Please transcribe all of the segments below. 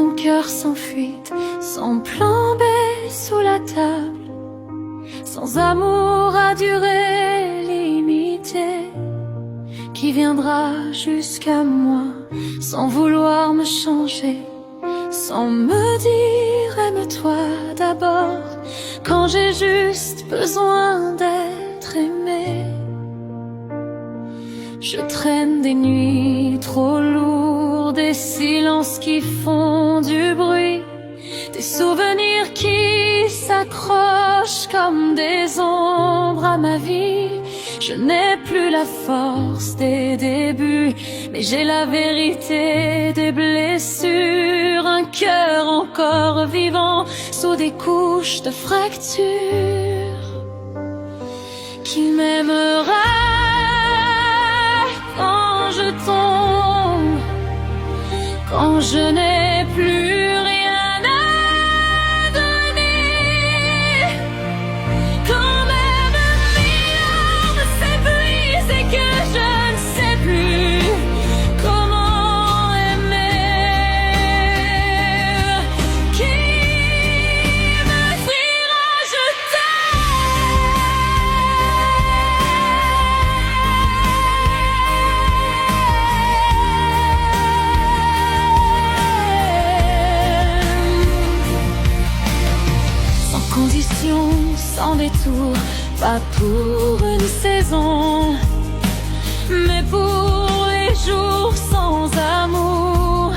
ton cœur sans fuite, sans plan B sous la table, sans amour à durée limitée, qui viendra jusqu'à moi sans vouloir me changer, sans me dire aime-toi d'abord, quand j'ai juste besoin d'être aimé. Je traîne des nuits trop lourdes, des silences qui font du bruit, des souvenirs qui s'accrochent comme des ombres à ma vie. Je n'ai plus la force des débuts, mais j'ai la vérité des blessures, un cœur encore vivant sous des couches de fractures, qui m'aimera quand je tombe, quand je n'ai plus rien à donner, quand même mes larmes s'épuisent et que je ne sais plus comment aimer. Qui me dira je condition, sans détour, pas pour une saison, mais pour les jours sans amour.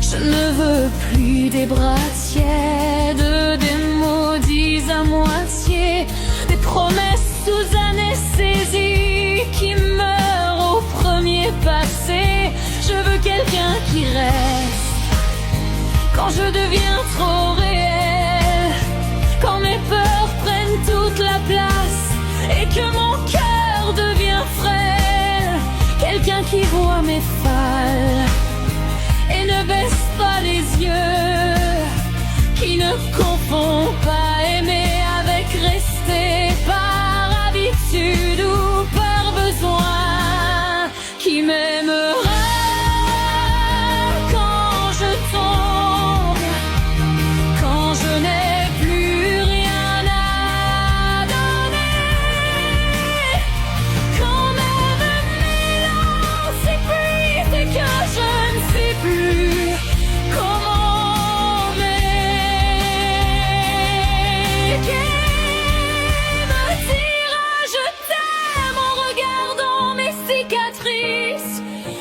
Je ne veux plus des bras tièdes, des maudits à moitié, des promesses sous anesthésie qui meurent au premier passé. Je veux quelqu'un qui reste quand je deviens trop réel, quand mes peurs prennent toute la place et que mon cœur devient frêle. Quelqu'un qui voit mes failles et ne baisse pas les yeux, qui ne confond pas aimer avec rester par habitude ou par besoin, qui m'aimera quand je tombe, quand je n'ai plus rien à donner, quand même mes larmes s'épuisent et que je ne sais plus comment aimer. Qui me dira je t'aime en regardant mes cicatrices,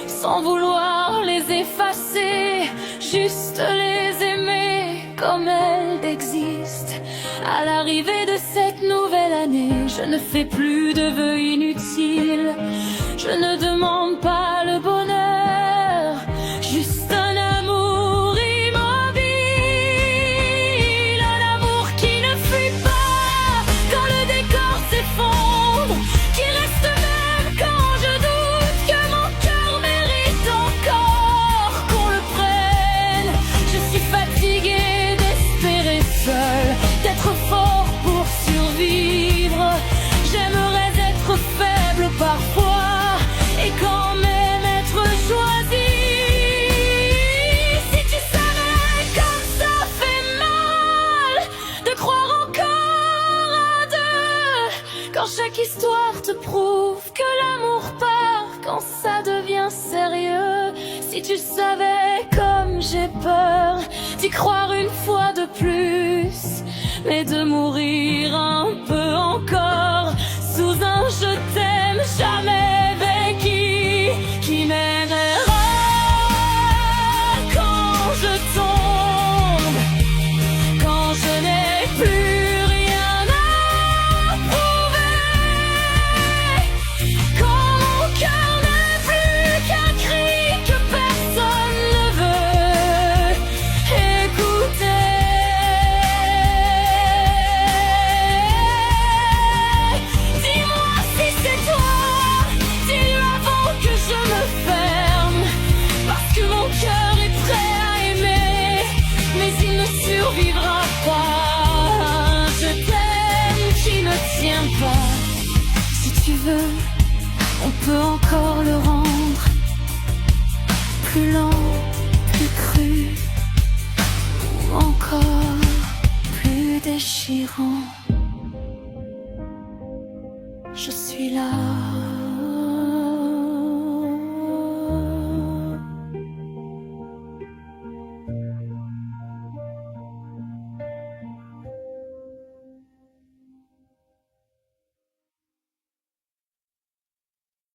sans vouloir les effacer, juste les aimer comme elles existent. À l'arrivée de cette nouvelle année, je ne fais plus de vœux inutiles, je ne demande pas le bonheur, juste un amour immobile, un amour qui ne fuit pas quand le décor s'effondre, qui reste même quand je doute que mon cœur mérite encore qu'on le prenne. Je suis fatiguée d'espérer seul, d'être fort pour survivre. J'aimerais être faible parfois et quand même être choisi. Si tu savais comme ça fait mal de croire encore à deux, quand chaque histoire te prouve que l'amour part quand ça devient sérieux. Si tu savais comme j'ai peur d'y croire une fois de plus, mais de mourir un peu encore sous un je t'aime jamais vécu, qui m'aimera quand je tombe, quand je n'ai plus rien à prouver, quand mon cœur n'est plus qu'un cri que personne ne veut écouter. Dis-moi si c'est toi, dis-le avant que je me ferme, parce que mon cœur est prêt à aimer, mais il ne survivra pas. Je t'aime qui ne tient pas. Si tu veux, on peut encore le rendre plus lent, plus cru. déchirant. Je suis là.